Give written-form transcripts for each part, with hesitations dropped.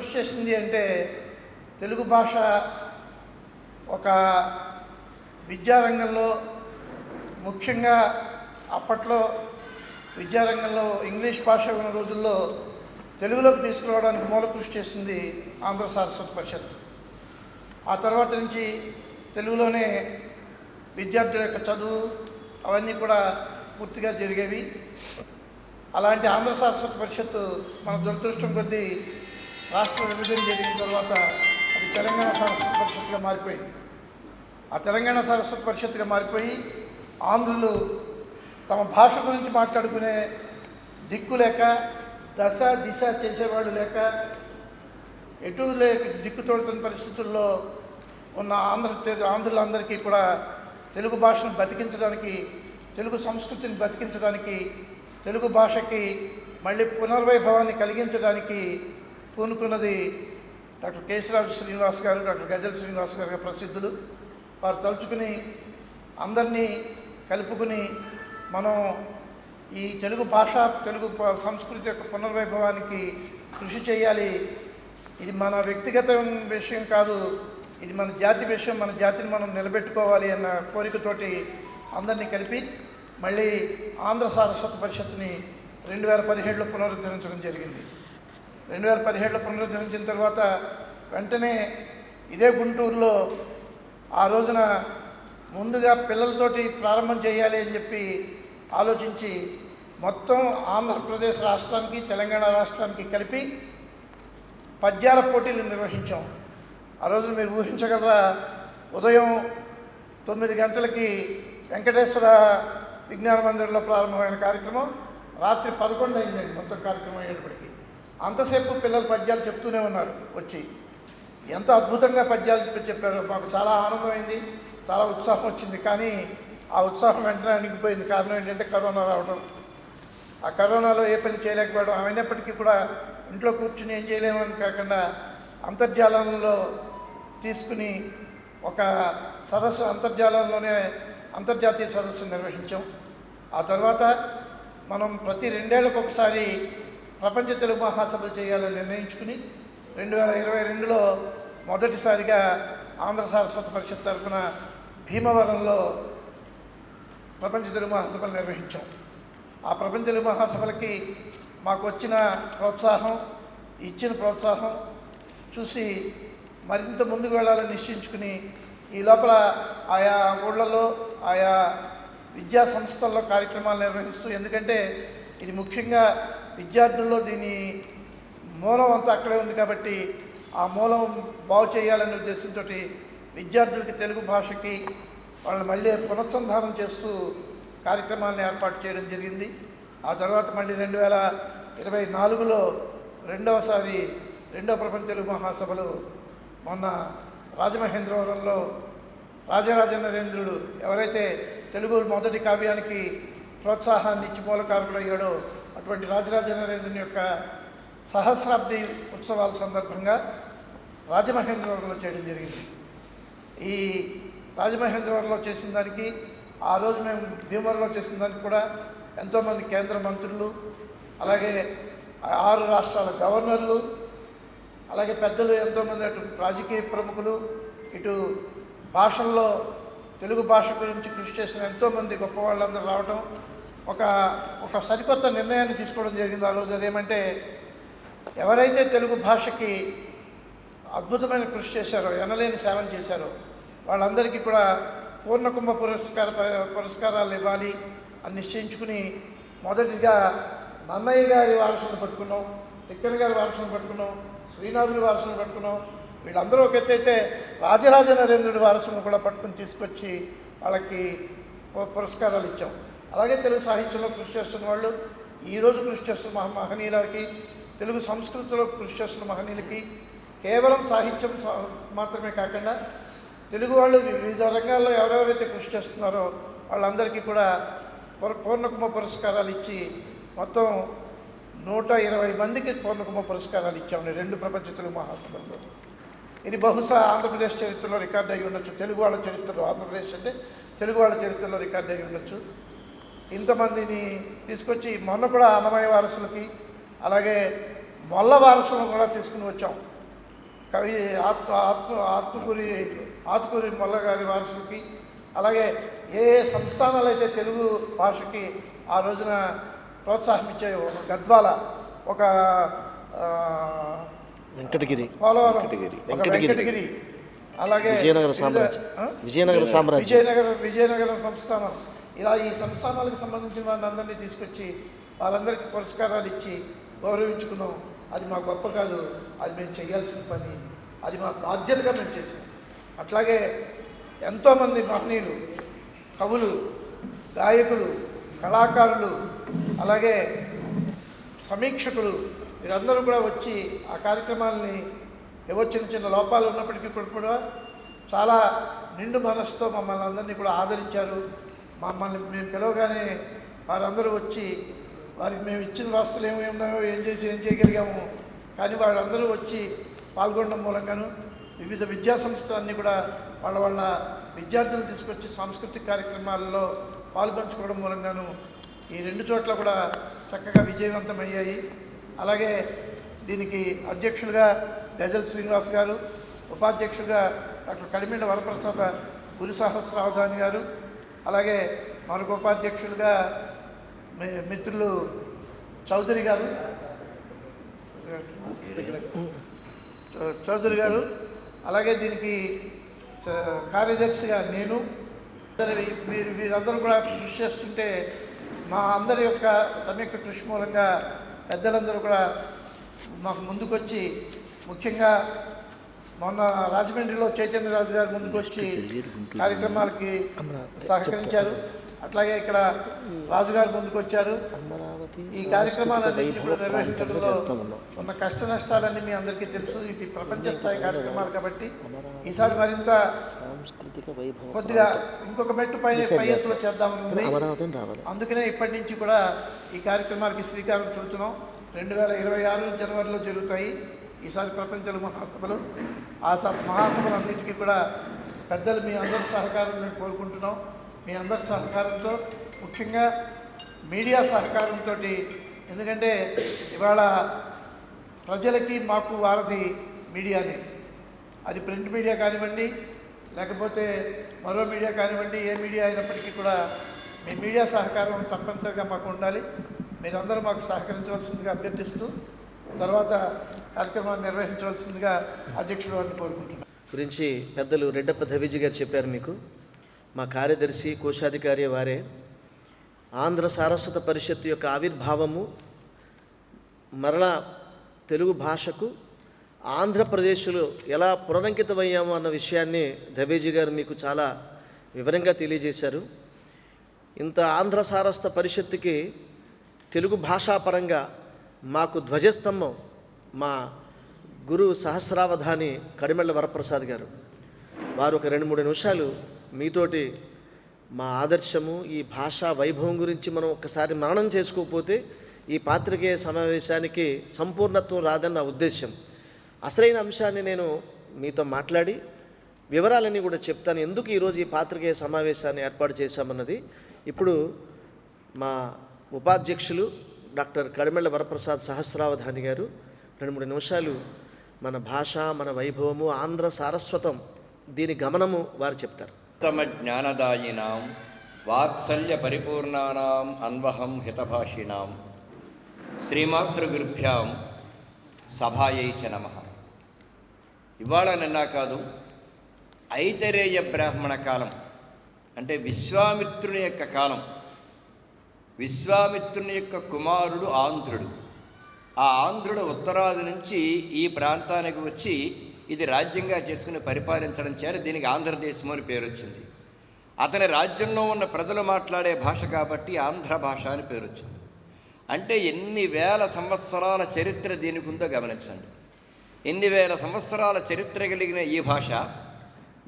కృషి చేసింది అంటే తెలుగు భాష ఒక విద్యారంగంలో ముఖ్యంగా అప్పట్లో విద్యారంగంలో ఇంగ్లీష్ భాష ఉన్న రోజుల్లో తెలుగులోకి తీసుకురావడానికి మూల కృషి చేసింది ఆంధ్ర సరస్వతి పరిషత్. ఆ తర్వాత నుంచి తెలుగులోనే విద్యార్థుల యొక్క చదువు అవన్నీ కూడా పూర్తిగా జరిగేవి. అలాంటి ఆంధ్ర సరస్వతి పరిషత్ మన దురదృష్టం కొద్దీ రాష్ట్ర విభజన జరిగిన తర్వాత అది తెలంగాణ సరస్వతి పరిషత్గా మారిపోయింది. ఆ తెలంగాణ సరస్వతి పరిషత్గా మారిపోయి ఆంధ్రులు తమ భాష గురించి మాట్లాడుకునే దిక్కు లేక, దశ దిశ చేసేవాళ్ళు లేక, ఎటు లేక దిక్కుతోడుతున్న పరిస్థితుల్లో ఉన్న ఆంధ్రులందరికీ కూడా తెలుగు భాషను బతికించడానికి, తెలుగు సంస్కృతిని బతికించడానికి, తెలుగు భాషకి మళ్ళీ పునర్వైభవాన్ని కలిగించడానికి పూనుకున్నది డాక్టర్ కేశరాజు శ్రీనివాస్ గారు, డాక్టర్ గజల్ శ్రీనివాస్ గారు ప్రసిద్ధులు. వారు తలుచుకుని అందరినీ కలుపుకుని మనం ఈ తెలుగు భాష, తెలుగు సంస్కృతి యొక్క పునర్వైభవానికి కృషి చేయాలి. ఇది మన వ్యక్తిగత విషయం కాదు, ఇది మన జాతి విషయం, మన జాతిని మనం నిలబెట్టుకోవాలి అన్న కోరికతోటి అందరినీ కలిపి మళ్ళీ ఆంధ్ర సరస్వతి పరిషత్ని 2017లో పునరుద్ధరించడం జరిగింది. 2017లో పునరుద్ధరించిన తర్వాత వెంటనే ఇదే గుంటూరులో ఆ రోజున ముందుగా పిల్లలతోటి ప్రారంభం చేయాలి అని చెప్పి ఆలోచించి మొత్తం ఆంధ్రప్రదేశ్ రాష్ట్రానికి, తెలంగాణ రాష్ట్రానికి కలిపి పద్యాల పోటీలు నిర్వహించాం. ఆ రోజున మీరు ఊహించగలరా, ఉదయం 9 గంటలకి వెంకటేశ్వర విజ్ఞాన మందిరంలో ప్రారంభమైన కార్యక్రమం రాత్రి 11 అయిందండి మొత్తం కార్యక్రమం అయ్యేటప్పటికి. అంతసేపు పిల్లలు పద్యాలు చెప్తూనే ఉన్నారు వచ్చి. ఎంత అద్భుతంగా పద్యాలు చెప్పారో మాకు చాలా ఆనందమైంది, చాలా ఉత్సాహం వచ్చింది. కానీ ఆ ఉత్సాహం వెంటనే అణిగిపోయింది. కారణం ఏంటంటే కరోనా రావడం. ఆ కరోనాలో ఏ పని చేయలేకపోవడం, అయినప్పటికీ కూడా ఇంట్లో కూర్చుని ఏం చేయలేమని కాకుండా అంతర్జాలంలో తీసుకుని ఒక సదస్సు, అంతర్జాలంలోనే అంతర్జాతీయ సదస్సు నిర్వహించాం. ఆ తర్వాత మనం ప్రతి 2 ఏళ్లకు ఒకసారి ప్రపంచ తెలుగు మహాసభ చేయాలని నిర్ణయించుకుని 2022లో మొదటిసారిగా ఆంధ్ర సరస్వతి పరిషత్ తరఫున భీమవరంలో ప్రపంచ తెలుగు మహాసభలు నిర్వహించాం. ఆ ప్రపంచ తెలుగు మహాసభలకి మాకు వచ్చిన ప్రోత్సాహం, ఇచ్చిన ప్రోత్సాహం చూసి మరింత ముందుకు వెళ్ళాలని నిశ్చయించుకుని ఈ లోపల ఆయా ఊళ్ళలో, ఆయా విద్యా సంస్థల్లో కార్యక్రమాలు నిర్వహిస్తూ, ఎందుకంటే ఇది ముఖ్యంగా విద్యార్థుల్లో దీని మూలం అంతా అక్కడే ఉంది కాబట్టి ఆ మూలం బాగు చేయాలనే ఉద్దేశంతో విద్యార్థులకి తెలుగు భాషకి వాళ్ళని మళ్ళీ పునఃసంధానం చేస్తూ కార్యక్రమాలను ఏర్పాటు చేయడం జరిగింది. ఆ తర్వాత మళ్ళీ 2024లో రెండవ ప్రపంచ తెలుగు మహాసభలు మొన్న రాజమహేంద్రవరంలో రాజరాజ నరేంద్రుడు ఎవరైతే తెలుగు మొదటి కావ్యానికి ప్రోత్సాహాన్ని ఇచ్చి మూలకారకుడు అయ్యాడో అటువంటి రాజరాజ నరేంద్రుని యొక్క సహస్రాబ్ది ఉత్సవాల సందర్భంగా రాజమహేంద్రవరంలో చేయడం జరిగింది. ఈ రాజమహేంద్రవరంలో చేసిన దానికి, ఆ రోజు మేము భీమవరంలో చేసిన దానికి కూడా ఎంతోమంది కేంద్ర మంత్రులు, అలాగే 6 రాష్ట్రాల గవర్నర్లు, అలాగే పెద్దలు ఎంతోమంది, అటు రాజకీయ ప్రముఖులు, ఇటు భాషల్లో తెలుగు భాష గురించి కృషి చేసిన ఎంతోమంది గొప్ప వాళ్ళందరూ రావటం, ఒక సరికొత్త నిర్ణయాన్ని తీసుకోవడం జరిగింది ఆ రోజు. అదేమంటే, ఎవరైతే తెలుగు భాషకి అద్భుతమైన కృషి చేశారో, ఎనలేని సేవలు చేశారో వాళ్ళందరికీ కూడా పూర్ణకుంభ పురస్కారాలు ఇవ్వాలి అని నిశ్చయించుకుని మొదటిగా నన్నయ్య గారి వారసులను పట్టుకున్నాం, తిక్కన గారి వారసులను పట్టుకున్నాం, శ్రీనాథుడి వారసులను పట్టుకున్నాం. వీళ్ళందరూ ఒక ఎత్తు అయితే రాజరాజ నరేంద్రుడి వారసులను కూడా పట్టుకుని తీసుకొచ్చి వాళ్ళకి పురస్కారాలు ఇచ్చాం. అలాగే తెలుగు సాహిత్యంలో కృషి చేస్తున్న వాళ్ళు, ఈరోజు కృషి చేస్తున్న మహనీయులకి, తెలుగు సంస్కృతిలో కృషి చేస్తున్న మహనీయులకి, కేవలం సాహిత్యం మాత్రమే కాకుండా తెలుగు వాళ్ళు వివిధ రంగాల్లో ఎవరెవరైతే కృషి చేస్తున్నారో వాళ్ళందరికీ కూడా పూర్ణకుంభ పురస్కారాలు ఇచ్చి మొత్తం 120 మందికి పూర్ణకుంభ పురస్కారాలు ఇచ్చాము 2 ప్రపంచ తెలుగు మహాసభల్లో. ఇది బహుశా ఆంధ్రప్రదేశ్ చరిత్రలో రికార్డు అయి ఉండొచ్చు. తెలుగు వాళ్ళ చరిత్రలో, ఆంధ్రప్రదేశ్ అంటే తెలుగు వాళ్ళ చరిత్రలో రికార్డు అయి ఉండొచ్చు. ఇంతమందిని తీసుకొచ్చి మొన్న కూడా అన్నమయ్య వారసులకి, అలాగే మొల్ల వారసులను కూడా తీసుకుని వచ్చాం. కవి ఆత్మకూరి మొల్ల గారి వారసులకి, అలాగే ఏ సంస్థానాలు అయితే తెలుగు భాషకి ఆ రోజున ప్రోత్సాహం ఇచ్చే ఒక గద్వాల, ఒక వెంకటగిరి, పోలవరం, వెంకటగిరి, అలాగే విజయనగరం సంస్థానం, ఇలా ఈ సంస్థానాలకు సంబంధించిన వారిని అందరినీ తీసుకొచ్చి వాళ్ళందరికీ పురస్కారాలు ఇచ్చి గౌరవించుకున్నాం. అది మా గొప్ప కాదు, అది మేము చేయాల్సిన పని, అది మా బాధ్యతగా మేము చేసాం. అట్లాగే ఎంతోమంది మహనీయులు, కవులు, గాయకులు, కళాకారులు, అలాగే సమీక్షకులు వీరందరూ కూడా వచ్చి ఆ కార్యక్రమాలని ఏవో చిన్న చిన్న లోపాలు ఉన్నప్పటికీ కూడా చాలా నిండు మనసుతో మమ్మల్ని అందరినీ కూడా ఆదరించారు. మమ్మల్ని మేము పిలవగానే వారందరూ వచ్చి వారికి మేము ఇచ్చిన వస్తువులు ఏమి ఉన్నాయో ఏం చేయగలిగాము, కానీ వాళ్ళందరూ వచ్చి పాల్గొనడం మూలంగాను వివిధ విద్యా సంస్థలన్నీ కూడా వాళ్ళ విద్యార్థులను తీసుకొచ్చి సాంస్కృతిక కార్యక్రమాలలో పాల్పంచుకోవడం మూలంగాను ఈ రెండు చోట్ల కూడా చక్కగా విజయవంతమయ్యాయి. అలాగే దీనికి అధ్యక్షులుగా గజల్ శ్రీనివాస్ గారు, ఉపాధ్యక్షులుగా డాక్టర్ కడిమిండ వరప్రసాద గురు సహస్రావధాని గారు, అలాగే మరొక ఉపాధ్యక్షులుగా మిత్రులు చౌదరి గారు, అలాగే దీనికి కార్యదర్శిగా నేను, వీరందరూ కూడా కృషి చేస్తుంటే మా అందరి యొక్క సంయుక్త కృషి మూలంగా పెద్దలందరూ కూడా మాకు ముందుకొచ్చి, ముఖ్యంగా మొన్న రాజమండ్రిలో చైతన్యరాజు గారు ముందుకొచ్చి కార్యక్రమాలకి సహకరించారు. అట్లాగే ఇక్కడ రాజుగారు ముందుకొచ్చారు. ఈ కార్యక్రమాలన్నింటినీ కూడా నిర్వహించడంలో ఉన్న కష్ట నష్టాలన్నీ మీ అందరికీ తెలుసు. ఇది ప్రపంచ స్థాయి కార్యక్రమాలు కాబట్టి ఈసారి మరింత కొద్దిగా ఇంకొక మెట్టు పై ఎత్తులో చేద్దామని ఉంది. అందుకనే ఇప్పటి నుంచి కూడా ఈ కార్యక్రమాలకి శ్రీకారం చుడుతున్నాం. 2026 జనవరిలో జరుగుతాయి ఈసారి ప్రపంచ మహాసభలు. ఆ మహాసభలన్నింటికీ కూడా పెద్దలు మీ అందరి సహకారం నేను కోరుకుంటున్నాం. మీ అందరి సహకారంతో, ముఖ్యంగా మీడియా సహకారంతో, ఎందుకంటే ఇవాళ ప్రజలకి మాకు వారధి మీడియానే. అది ప్రింట్ మీడియా కానివ్వండి, లేకపోతే మరో మీడియా కానివ్వండి, ఏ మీడియా అయినప్పటికీ కూడా మీ మీడియా సహకారం తప్పనిసరిగా మాకు ఉండాలి. మీరందరూ మాకు సహకరించవలసిందిగా అభ్యర్థిస్తూ తర్వాత కార్యక్రమాన్ని నిర్వహించవలసిందిగా అధ్యక్షుడు వారిని కోరుకుంటున్నాను. గురించి పెద్దలు రెడ్డప్ప దవిజీ గారు చెప్పారు. మీకు మా కార్యదర్శి, కోశాధికారి వారే. ఆంధ్ర సారస్వత పరిషత్తు యొక్క ఆవిర్భావము, మరలా తెలుగు భాషకు ఆంధ్రప్రదేశ్లో ఎలా పునరంకితమయ్యాము అన్న విషయాన్ని దవేజీ గారు మీకు చాలా వివరంగా తెలియజేశారు. ఇంత ఆంధ్ర సారస్వత పరిషత్తుకి తెలుగు భాషాపరంగా మాకు ధ్వజస్తంభం మా గురు సహస్రావధాని కడిమెళ్ళ వరప్రసాద్ గారు. వారు ఒక 2-3 నిమిషాలు మీతోటి మా ఆదర్శము, ఈ భాషా వైభవం గురించి మనం ఒక్కసారి మననం చేసుకోకపోతే ఈ పాత్రికేయ సమావేశానికి సంపూర్ణత్వం రాదని నా ఉద్దేశం. అసలైన అంశాన్ని నేను మీతో మాట్లాడి వివరాలన్నీ కూడా చెప్తాను, ఎందుకు ఈరోజు ఈ పాత్రికేయ సమావేశాన్ని ఏర్పాటు చేశామన్నది. ఇప్పుడు మా ఉపాధ్యక్షులు డాక్టర్ కడిమెళ్ళ వరప్రసాద్ సహస్రావధాని గారు 2-3 నిమిషాలు మన భాష, మన వైభవము, ఆంధ్ర సారస్వతం, దీని గమనము వారు చెప్తారు. ఉత్తమ జ్ఞానదాయినాం వాత్సల్య పరిపూర్ణానాం అన్వహం హితభాషిణాం శ్రీమాతృగురుభ్యాం సభాయై చ నమః. ఇవాళ నిన్న కాదు, ఐతరేయ బ్రాహ్మణ కాలం అంటే విశ్వామిత్రుని యొక్క కాలం. విశ్వామిత్రుని యొక్క కుమారుడు ఆంధ్రుడు. ఆ ఆంధ్రుడు ఉత్తరాది నుంచి ఈ ప్రాంతానికి వచ్చి ఇది రాజ్యంగా చేసుకుని పరిపాలించడం చేత దీనికి ఆంధ్రదేశం అని పేరు వచ్చింది. అతని రాజ్యంలో ఉన్న ప్రజలు మాట్లాడే భాష కాబట్టి ఆంధ్ర భాష అని పేరు వచ్చింది. అంటే ఎన్ని వేల సంవత్సరాల చరిత్ర దీనికి ఉందో గమనించండి. ఎన్ని వేల సంవత్సరాల చరిత్ర కలిగిన ఈ భాష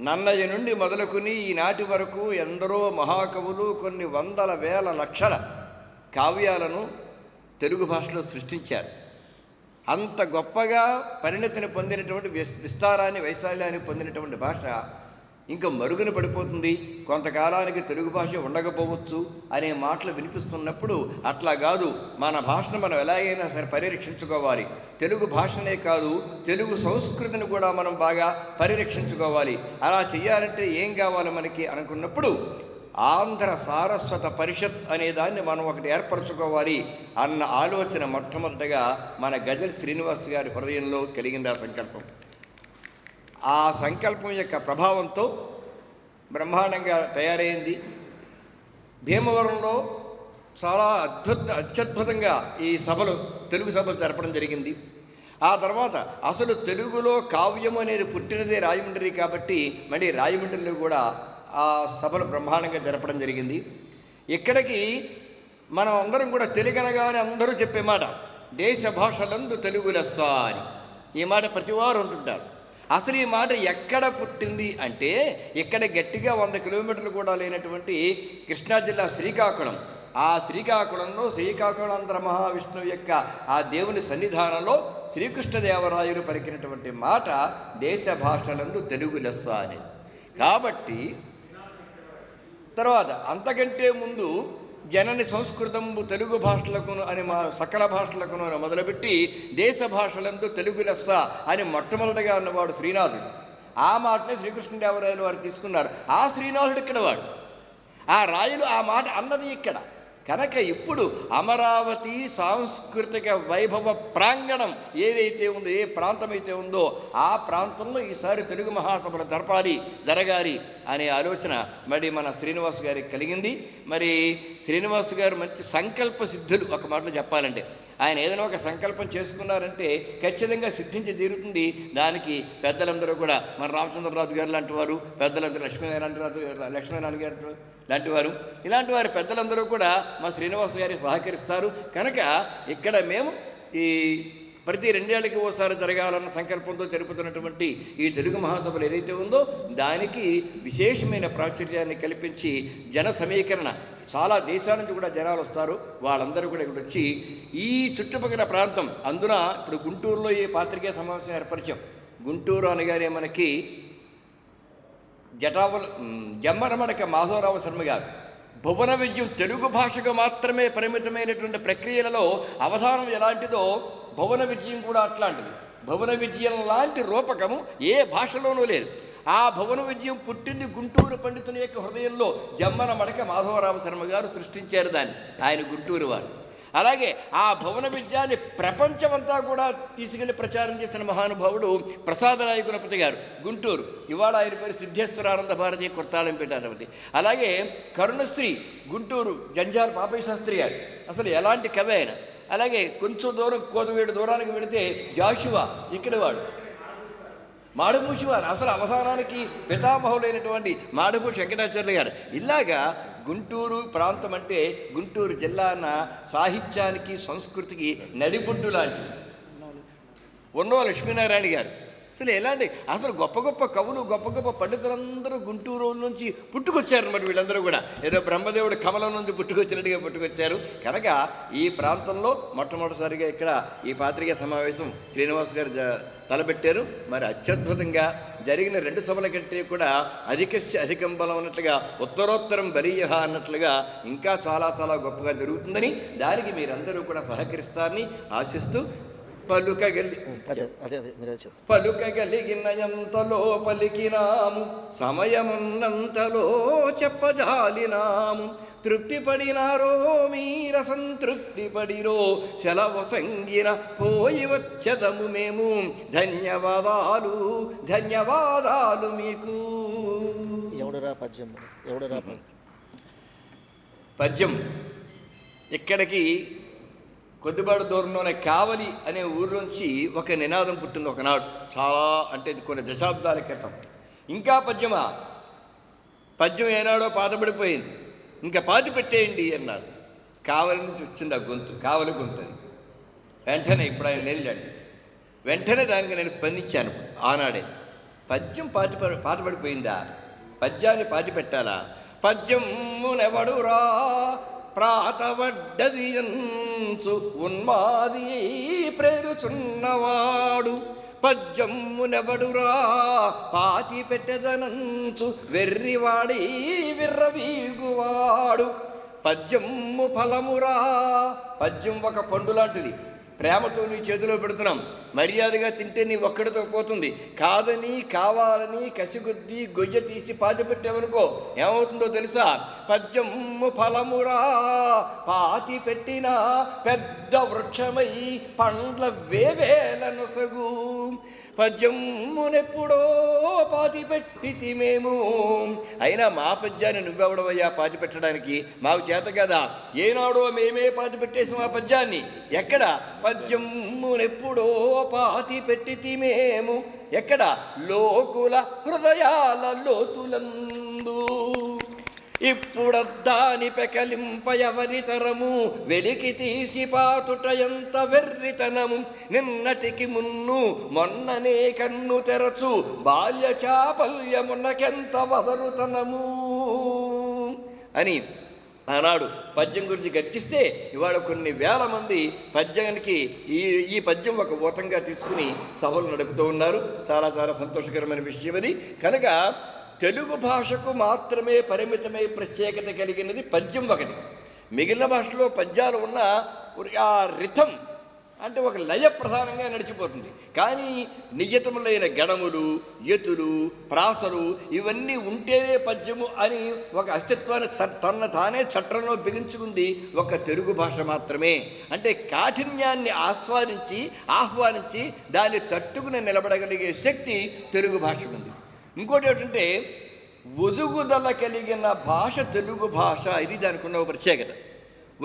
నన్నయ్య నుండి మొదలుకుని ఈనాటి వరకు ఎందరో మహాకవులు కొన్ని వందల వేల లక్షల కావ్యాలను తెలుగు భాషలో సృష్టించారు. అంత గొప్పగా పరిణతిని పొందినటువంటి విస్తారాన్ని, వైశాల్యాన్ని పొందినటువంటి భాష ఇంకా మరుగున పడిపోతుంది, కొంతకాలానికి తెలుగు భాష ఉండకపోవచ్చు అనే మాటలు వినిపిస్తున్నప్పుడు అట్లా కాదు, మన భాషను మనం ఎలాగైనా సరే పరిరక్షించుకోవాలి. తెలుగు భాషనే కాదు, తెలుగు సంస్కృతిని కూడా మనం బాగా పరిరక్షించుకోవాలి. అలా చేయాలంటే ఏం కావాలి మనకి అనుకున్నప్పుడు ఆంధ్ర సారస్వత పరిషత్ అనే దాన్ని మనం ఒకటి ఏర్పరచుకోవాలి అన్న ఆలోచన మొట్టమొదటిగా మన గజల్ శ్రీనివాస్ గారి హృదయంలో కలిగింది ఆ సంకల్పం. ఆ సంకల్పం యొక్క ప్రభావంతో బ్రహ్మాండంగా తయారైంది. భీమవరంలో చాలా అత్యద్భుతంగా ఈ సభలు, తెలుగు సభలు జరపడం జరిగింది. ఆ తర్వాత అసలు తెలుగులో కావ్యం అనేది పుట్టినదే రాజమండ్రి కాబట్టి మళ్ళీ రాజమండ్రిలో కూడా ఆ సభలు బ్రహ్మాండంగా జరపడం జరిగింది. ఇక్కడికి మనం అందరం కూడా తెలుగు అనగానే అందరూ చెప్పే మాట దేశ భాషలందు తెలుగు లెస్స అని. ఈ మాట ప్రతివారు ఉంటుంటారు. అసలు ఈ మాట ఎక్కడ పుట్టింది అంటే ఇక్కడ గట్టిగా 100 కిలోమీటర్లు కూడా లేనటువంటి కృష్ణా జిల్లా శ్రీకాకుళం. ఆ శ్రీకాకుళంలో శ్రీకాకుళాంధ్ర మహావిష్ణువు యొక్క ఆ దేవుని సన్నిధానంలో శ్రీకృష్ణదేవరాయలు పలికినటువంటి మాట దేశ భాషలందు తెలుగు లెస్స అని. కాబట్టి తర్వాత అంతకంటే ముందు జనని సంస్కృతంబు తెలుగు భాషలకును అని మా సకల భాషలకును మొదలుపెట్టి దేశ భాషలందు తెలుగు లెస్స అని మొట్టమొదటిగా అన్నవాడు శ్రీనాథుడు. ఆ మాటనే శ్రీకృష్ణదేవరాయలు వారు తీసుకున్నారు. ఆ శ్రీనాథుడు ఇక్కడ వాడు, ఆ రాయలు ఆ మాట అన్నది ఇక్కడ. కనుక ఇప్పుడు అమరావతి సాంస్కృతిక వైభవ ప్రాంగణం ఏదైతే ఉందో, ఏ ప్రాంతం అయితే ఉందో ఆ ప్రాంతంలో ఈసారి తెలుగు మహాసభలు జరగాలి అనే ఆలోచన మరి మన శ్రీనివాస్ గారికి కలిగింది. మరి శ్రీనివాస్ గారు మంచి సంకల్ప సిద్ధులు. ఒక మాటలో చెప్పాలంటే ఆయన ఏదైనా ఒక సంకల్పం చేసుకున్నారంటే ఖచ్చితంగా సిద్ధించి తీరుతుంది. దానికి పెద్దలందరూ కూడా మన రామచంద్రరాజు గారు లాంటి వారు, పెద్దలందరూ లక్ష్మీనారాయణ గారు లాంటి వారు, ఇలాంటి వారి పెద్దలందరూ కూడా మా శ్రీనివాస్ గారికి సహకరిస్తారు. కనుక ఇక్కడ మేము ఈ ప్రతి 2 ఏళ్ళకి ఓసారి జరగాలన్న సంకల్పంతో జరుపుతున్నటువంటి ఈ తెలుగు మహాసభలు ఏదైతే ఉందో దానికి విశేషమైన ప్రాచుర్యాన్ని కల్పించి జన సమీకరణ, చాలా దేశాల నుంచి కూడా జనాలు వస్తారు. వాళ్ళందరూ కూడా ఇక్కడ వచ్చి ఈ చుట్టుపక్కల ప్రాంతం, అందున ఇప్పుడు గుంటూరులో ఈ పాత్రికేయ సమావేశం ఏర్పరిచాం. గుంటూరు అనగానే మనకి జమ్మరమడక మాధవరావు శర్మ గారు భువన విద్యం తెలుగు భాషకు మాత్రమే పరిమితమైనటువంటి ప్రక్రియలలో అవధానం ఎలాంటిదో భువన విద్యం కూడా అట్లాంటిది. భువన విద్యం లాంటి రూపకము ఏ భాషలోనూ లేదు. ఆ భువన విద్యం పుట్టింది గుంటూరు పండితుని యొక్క హృదయంలో. జమ్మన మడక మాధవరావు శర్మ గారు సృష్టించారు దాన్ని, ఆయన గుంటూరు వారు. అలాగే ఆ భువన విద్యాన్ని ప్రపంచమంతా కూడా తీసుకెళ్లి ప్రచారం చేసిన మహానుభావుడు ప్రసాదరాయ గుణపతి గారు గుంటూరు. ఇవాళ ఆయన పేరు సిద్ధేశ్వరానంద భారతీయ కొత్తాళంపేట. అలాగే కరుణశ్రీ గుంటూరు జంజాల పాపయ్య శాస్త్రి గారు, అసలు ఎలాంటి కవి ఆయన. అలాగే కొంచెం దూరం కోతవేడు దూరానికి వెళితే జాషువా ఇక్కడ వాడు, మాడభూషి వారు అసలు అవసానానికి పితామహులైనటువంటి మాడభూషి వెంకటాచార్య గారు. ఇలాగా గుంటూరు ప్రాంతం అంటే గుంటూరు జిల్లా అన్న సాహిత్యానికి సంస్కృతికి నడిబొడ్డు లాంటిది. ఉన్నో లక్ష్మీనారాయణ గారు అసలు ఎలాంటి, అసలు గొప్ప గొప్ప కవులు, గొప్ప గొప్ప పండితులందరూ గుంటూరు నుంచి పుట్టుకొచ్చారన్నమాట. వీళ్ళందరూ కూడా ఏదో బ్రహ్మదేవుడు కమలం నుంచి పుట్టుకొచ్చినట్టుగా పుట్టుకొచ్చారు. కనుక ఈ ప్రాంతంలో మొట్టమొదటిసారిగా ఇక్కడ ఈ పాత్రికేయ సమావేశం శ్రీనివాస్ గారు తలపెట్టారు. మరి అత్యద్భుతంగా జరిగిన 2 సభల కంటే కూడా అధికం బలం అన్నట్లుగా ఉత్తరోత్తరం బలీయ అన్నట్లుగా ఇంకా చాలా చాలా గొప్పగా జరుగుతుందని, దానికి మీరందరూ కూడా సహకరిస్తారని ఆశిస్తూ పలుకగలిగినంతలో పలికినాము, సమయమున్నంతలో చెప్పజాలినాము. తృప్తిపడినారో మీర సంతృప్తి పడిరో, సెలవు సంగిన పోయి వచ్చదము మేము. ధన్యవాదాలు ధన్యవాదాలు మీకు. పద్యం ఇక్కడికి కొద్దిపాటు దూరంలోనే కావలి అనే ఊరిలోంచి ఒక నినాదం పుట్టింది ఒకనాడు, చాలా అంటే కొన్ని దశాబ్దాల క్రితం. ఇంకా పద్యమా? పద్యం ఏనాడో పాతబడిపోయింది, ఇంకా పాతి పెట్టేయండి అన్నారు. కావలి నుంచి వచ్చింది ఆ గొంతు, కావలి గొంతు. వెంటనే ఇప్పుడు ఆయన నిలిచాడు, వెంటనే దానికి నేను స్పందించాను. ఆనాడే పద్యం పాతబడిపోయిందా? పద్యాన్ని పాతి పెట్టాలా? పద్యమునెవడురా ప్రాతవడ్డదియంచు ఉన్మాది ప్రేరుచున్నవాడు, పద్యమ్మునెవడురా పాతి పెట్టెదనంచు వెర్రివాడి విర్రవీగువాడు. పద్యమ్ము ఫలమురా, పద్యం ఒక పండు లాంటిది. ప్రేమతో నీ చేతిలో పెడుతున్నాం, మర్యాదగా తింటే నీ ఒక్కడితో పోతుంది. కాదని కావాలని కసిగుద్ది గొయ్య తీసి పాతి పెట్టావనుకో ఏమవుతుందో తెలుసా? పద్యమ్ము ఫలమురా పాతి పెట్టిన పెద్ద వృక్షమై పండ్ల వేవేల నొసగు. పద్యమ్మునెప్పుడో పాతి పెట్టితి మేము. అయినా మా పద్యాన్ని నువ్వెవడవయ్యా పాతి పెట్టడానికి? మాకు చేత కదా. ఏనాడో మేమే పాతి పెట్టేసాం ఆ పద్యాన్ని. ఎక్కడ? పద్యమ్మునెప్పుడో పాతి పెట్టితి మేము. ఎక్కడ? లోకుల హృదయాల లోతులందు. ఇప్పుడద్దాని పెకలింప ఎవరి తరము, వెలికి తీసి పాతుట ఎంత వెర్రితనము. నిన్నటికి మున్ను మొన్ననే కన్ను తెరచు, బాల్య చాపల్యమునకెంత వదరుతనము అని ఆనాడు పద్యం గురించి గర్జిస్తే ఇవాళ కొన్ని వేల మంది పద్యానికి ఈ పద్యం ఒక ఊతంగా తీసుకుని సభలు నడుపుతూ ఉన్నారు. చాలా చాలా సంతోషకరమైన విషయం అది. కనుక తెలుగు భాషకు మాత్రమే పరిమితమై ప్రత్యేకత కలిగినది పద్యం ఒకటి. మిగిలిన భాషలో పద్యాలు ఉన్న ఆ రిథం అంటే ఒక లయ ప్రధానంగా నడిచిపోతుంది. కానీ నియతములైన గణములు, యతులు, ప్రాసలు ఇవన్నీ ఉంటేనే పద్యము అని ఒక అస్తిత్వాన్ని తన తానే చట్టంలో బిగించుకుంది ఒక తెలుగు భాష మాత్రమే. అంటే కాఠిన్యాన్ని ఆహ్వానించి దాన్ని తట్టుకుని నిలబడగలిగే శక్తి తెలుగు భాషకు ఉంది. ఇంకోటి ఏంటంటే ఒదుగుదల కలిగిన భాష తెలుగు భాష. ఇది దానికి ఉన్న ఒక ప్రత్యేకత.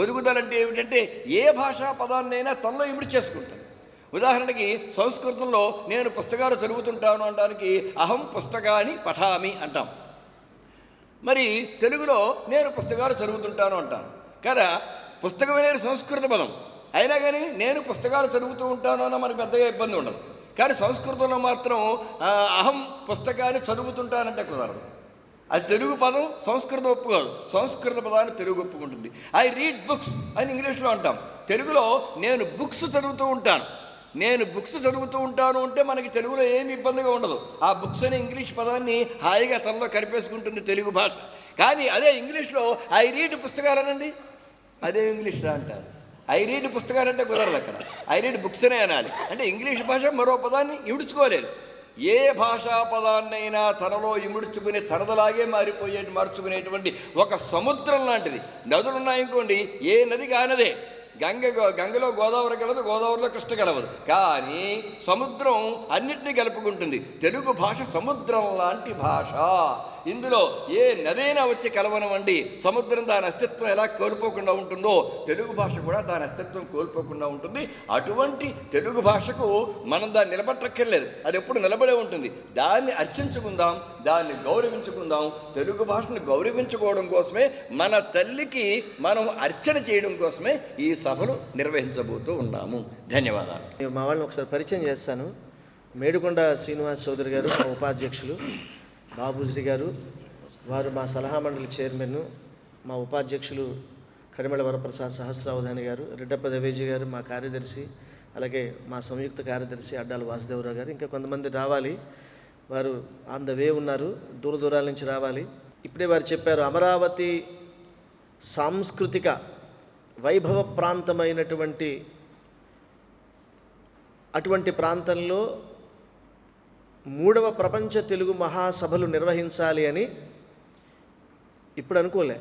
ఒదుగుదల అంటే ఏమిటంటే ఏ భాషా పదాన్నైనా తనలో ఇమిడి చేసుకుంటాను. ఉదాహరణకి సంస్కృతంలో నేను పుస్తకాలు చదువుతుంటాను అనడానికి అహం పుస్తకాన్ని పఠామి అంటాం. మరి తెలుగులో నేను పుస్తకాలు చదువుతుంటాను అంటాను కదా. పుస్తకం అనేది సంస్కృత పదం అయినా కానీ నేను పుస్తకాలు చదువుతూ ఉంటాను అన్న మనకు పెద్దగా ఇబ్బంది ఉండదు. కానీ సంస్కృతంలో మాత్రం అహం పుస్తకాన్ని చదువుతుంటానంటే కుదరదు. అది తెలుగు పదం, సంస్కృతం ఒప్పుకోదు. సంస్కృత పదాన్ని తెలుగు ఒప్పుకుంటుంది. ఐ రీడ్ బుక్స్ అని ఇంగ్లీష్లో అంటాం. తెలుగులో నేను బుక్స్ చదువుతూ ఉంటాను. నేను బుక్స్ చదువుతూ ఉంటాను అంటే మనకి తెలుగులో ఏమి ఇబ్బందిగా ఉండదు. ఆ బుక్స్ అనే ఇంగ్లీష్ పదాన్ని హాయిగా తనలో కలిపేసుకుంటుంది తెలుగు భాష. కానీ అదే ఇంగ్లీష్లో ఐ రీడ్ పుస్తకాలనండి, అదే ఇంగ్లీష్లో అంటారు. ఐ రీడ్ పుస్తకాలు అంటే కుదరదు. అక్కడ ఐ రీడ్ బుక్స్ అనే అనాలి. అంటే ఇంగ్లీష్ భాష మరో పదాన్ని ఇముడ్చుకోలేదు. ఏ భాషా పదాన్నైనా తనలో ఇముడ్చుకుని తనదలాగే మార్చుకునేటువంటి ఒక సముద్రం లాంటిది. నదులు ఉన్నాయనుకోండి, ఏ నది కానదే. గంగలో గోదావరి కలదు, గోదావరిలో కృష్ణ కలవదు. కానీ సముద్రం అన్నిటినీ కలుపుకుంటుంది. తెలుగు భాష సముద్రం లాంటి భాష. ఇందులో ఏ నదైనా వచ్చి కలవనమండి. సముద్రం దాని అస్తిత్వం ఎలా కోల్పోకుండా ఉంటుందో తెలుగు భాష కూడా దాని అస్తిత్వం కోల్పోకుండా ఉంటుంది. అటువంటి తెలుగు భాషకు మనం దాన్ని నిలబట్టక్కర్లేదు. అది ఎప్పుడు నిలబడే ఉంటుంది. దాన్ని అర్చించుకుందాం, దాన్ని గౌరవించుకుందాం. తెలుగు భాషను గౌరవించుకోవడం కోసమే, మన తల్లికి మనం అర్చన చేయడం కోసమే ఈ సభలు నిర్వహించబోతూ ఉన్నాము. ధన్యవాదాలు. మా వాళ్ళని ఒకసారి పరిచయం చేస్తాను. మేడుకొండ శ్రీనివాస్ చౌదరి గారు మా ఉపాధ్యక్షులు, బాబూజీ గారు వారు మా సలహా మండలి చైర్మన్, మా ఉపాధ్యక్షులు కడిమెళ వరప్రసాద్ సహస్రావధాని గారు, రెడ్డప్ప దవేజీ గారు మా కార్యదర్శి, అలాగే మా సంయుక్త కార్యదర్శి అడ్డాల వాసుదేవరావు గారు. ఇంకా కొంతమంది రావాలి, వారు ఆన్ ద వే ఉన్నారు, దూర దూరాల నుంచి రావాలి. ఇప్పుడే వారు చెప్పారు, అమరావతి సాంస్కృతిక వైభవ ప్రాంతమైనటువంటి అటువంటి ప్రాంతంలో 3వ ప్రపంచ తెలుగు మహాసభలు నిర్వహించాలి అని ఇప్పుడు అనుకోలే.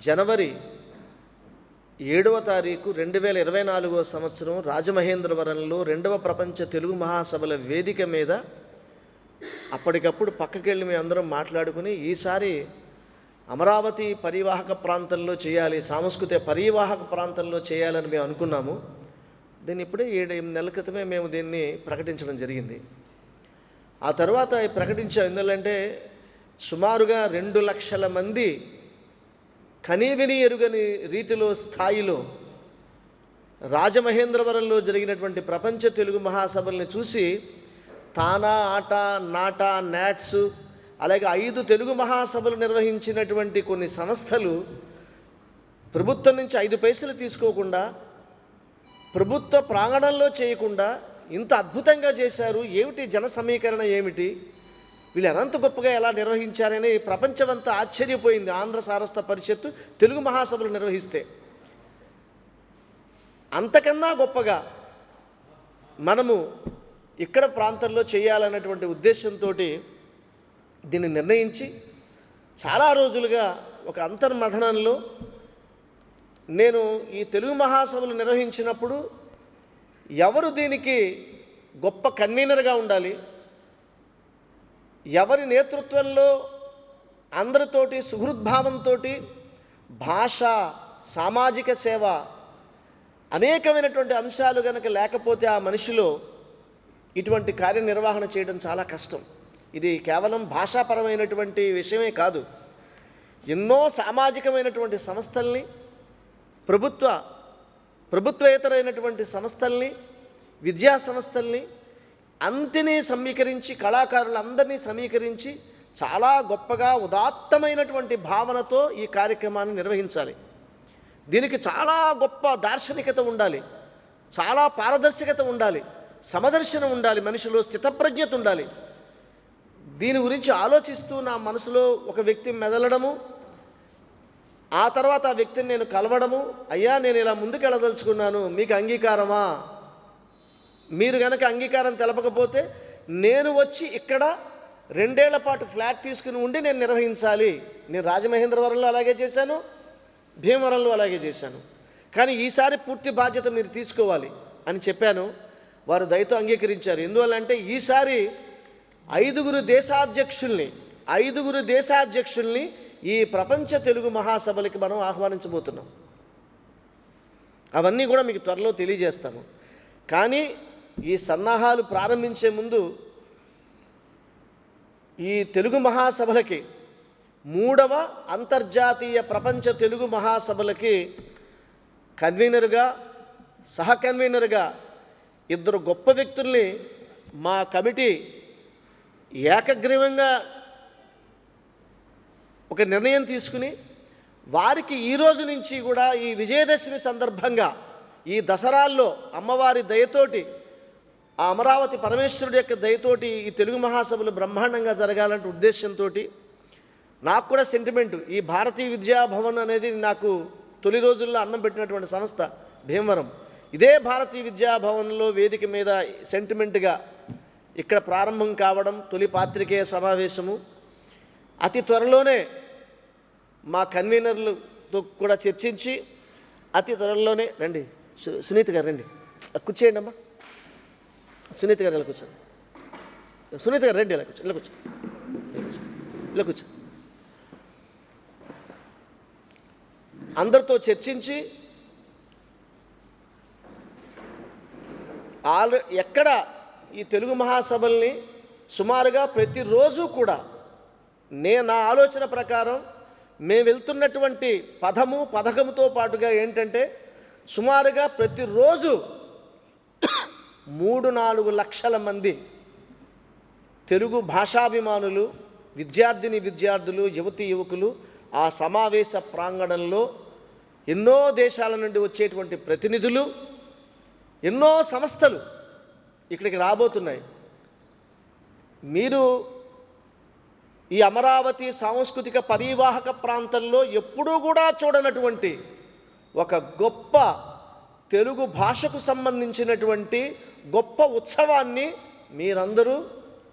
జనవరి 7వ తారీఖు 2024వ సంవత్సరం రాజమహేంద్రవరంలో 2వ ప్రపంచ తెలుగు మహాసభల వేదిక మీద అప్పటికప్పుడు పక్కకెళ్ళి మేము అందరం మాట్లాడుకుని ఈసారి అమరావతి పరివాహక ప్రాంతంలో చేయాలి, సాంస్కృతిక పరివాహక ప్రాంతంలో చేయాలని మేము అనుకున్నాము. దీన్ని ఇప్పుడే 7-8 నెలల క్రితమే మేము దీన్ని ప్రకటించడం జరిగింది. ఆ తర్వాత ప్రకటించాం. ఎందుకంటే సుమారుగా 2 లక్షల మంది కనీవిని ఎరుగని రీతిలో స్థాయిలో రాజమహేంద్రవరంలో జరిగినటువంటి ప్రపంచ తెలుగు మహాసభల్ని చూసి తానా, ఆట, నాట, నాట్స్ అలాగే 5 తెలుగు మహాసభలు నిర్వహించినటువంటి కొన్ని సంస్థలు ప్రభుత్వం నుంచి 5 పైసలు తీసుకోకుండా, ప్రభుత్వ ప్రాంగణంలో చేయకుండా ఇంత అద్భుతంగా చేశారు, ఏమిటి జన సమీకరణ ఏమిటి, వీళ్ళు అనంత గొప్పగా ఎలా నిర్వహించారని ప్రపంచమంతా ఆశ్చర్యపోయింది. ఆంధ్ర సారస్వత పరిషత్తు తెలుగు మహాసభలు నిర్వహిస్తే అంతకన్నా గొప్పగా మనము ఇక్కడ ప్రాంతంలో చేయాలన్నటువంటి ఉద్దేశంతో దీన్ని నిర్ణయించి చాలా రోజులుగా ఒక అంతర్మథనంలో నేను ఈ తెలుగు మహాసభలు నిర్వహించినప్పుడు ఎవరు దీనికి గొప్ప కన్వీనర్గా ఉండాలి, ఎవరి నేతృత్వంలో అందరితోటి సుహృద్భావంతో భాష, సామాజిక సేవ అనేకమైనటువంటి అంశాలు కనుక లేకపోతే ఆ మనిషిలో ఇటువంటి కార్యనిర్వహణ చేయడం చాలా కష్టం. ఇది కేవలం భాషాపరమైనటువంటి విషయమే కాదు, ఎన్నో సామాజికమైనటువంటి సంస్థల్ని, ప్రభుత్వేతరైనటువంటి సంస్థల్ని, విద్యా సంస్థల్ని అంతిని సమీకరించి, కళాకారులందరినీ సమీకరించి చాలా గొప్పగా ఉదాత్తమైనటువంటి భావనతో ఈ కార్యక్రమాన్ని నిర్వహించాలి. దీనికి చాలా గొప్ప దార్శనికత ఉండాలి, చాలా పారదర్శకత ఉండాలి, సమదర్శనం ఉండాలి, మనిషిలో స్థితప్రజ్ఞత ఉండాలి. దీని గురించి ఆలోచిస్తూ నా మనసులో ఒక వ్యక్తి మెదలడము, ఆ తర్వాత ఆ వ్యక్తిని నేను కలవడము, అయ్యా నేను ఇలా ముందుకెళ్ళదలుచుకున్నాను, మీకు అంగీకారమా, మీరు కనుక అంగీకారం తెలపకపోతే నేను వచ్చి ఇక్కడ 2 ఏళ్ల పాటు ఫ్లాట్ తీసుకుని ఉండి నేను నిర్వహించాలి. నేను రాజమహేంద్రవరంలో అలాగే చేశాను, భీమవరంలో అలాగే చేశాను, కానీ ఈసారి పూర్తి బాధ్యత మీరు తీసుకోవాలి అని చెప్పాను. వారు దయతో అంగీకరించారు. ఎందువల్లంటే ఈసారి 5 దేశాధ్యక్షుల్ని ఈ ప్రపంచ తెలుగు మహాసభలకి మనం ఆహ్వానించబోతున్నాం. అవన్నీ కూడా మీకు త్వరలో తెలియజేస్తాము. కానీ ఈ సన్నాహాలు ప్రారంభించే ముందు ఈ తెలుగు మహాసభలకి 3వ అంతర్జాతీయ ప్రపంచ తెలుగు మహాసభలకి కన్వీనర్గా, సహ కన్వీనర్గా 2 గొప్ప వ్యక్తుల్ని మా కమిటీ ఏకగ్రీవంగా ఒక నిర్ణయం తీసుకుని వారికి ఈ రోజు నుంచి కూడా ఈ విజయదశమి సందర్భంగా ఈ దసరాల్లో అమ్మవారి దయతోటి, ఆ అమరావతి పరమేశ్వరుడి యొక్క దయతోటి ఈ తెలుగు మహాసభలు బ్రహ్మాండంగా జరగాలంటే ఉద్దేశంతో నాకు కూడా సెంటిమెంటు. ఈ భారతీయ విద్యాభవన్ అనేది నాకు తొలి రోజుల్లో అన్నం పెట్టినటువంటి సంస్థ భీమవరం. ఇదే భారతీయ విద్యాభవన్లో వేదిక మీద సెంటిమెంట్గా ఇక్కడ ప్రారంభం కావడం, తొలి పాత్రికేయ సమావేశము. అతి త్వరలోనే మా కన్వీనర్లతో కూడా చర్చించి అతి త్వరలోనే రండి, సునీత గారు రండి, కూర్చేయండి అమ్మా, సునీత గారు ఇలా కూర్చోండి, సునీత గారు రండి, ఇలా కూర్చో, ఇలా కూర్చో, ఇలా కూర్చో. అందరితో చర్చించి ఎక్కడ ఈ తెలుగు మహాసభల్ని సుమారుగా ప్రతిరోజు కూడా నా ఆలోచన ప్రకారం మేము వెళ్తున్నటువంటి పథకంతో పాటుగా ఏంటంటే సుమారుగా ప్రతిరోజు 3-4 లక్షల మంది తెలుగు భాషాభిమానులు, విద్యార్థులు, యువకులు ఆ సమావేశ ప్రాంగణంలో ఎన్నో దేశాల నుండి వచ్చేటువంటి ప్రతినిధులు, ఎన్నో సంస్థలు ఇక్కడికి రాబోతున్నాయి. మీరు ఈ అమరావతి సాంస్కృతిక పరివాహక ప్రాంతంలో ఎప్పుడూ కూడా చూడనటువంటి ఒక గొప్ప తెలుగు భాషకు సంబంధించినటువంటి గొప్ప ఉత్సవాన్ని మీరందరూ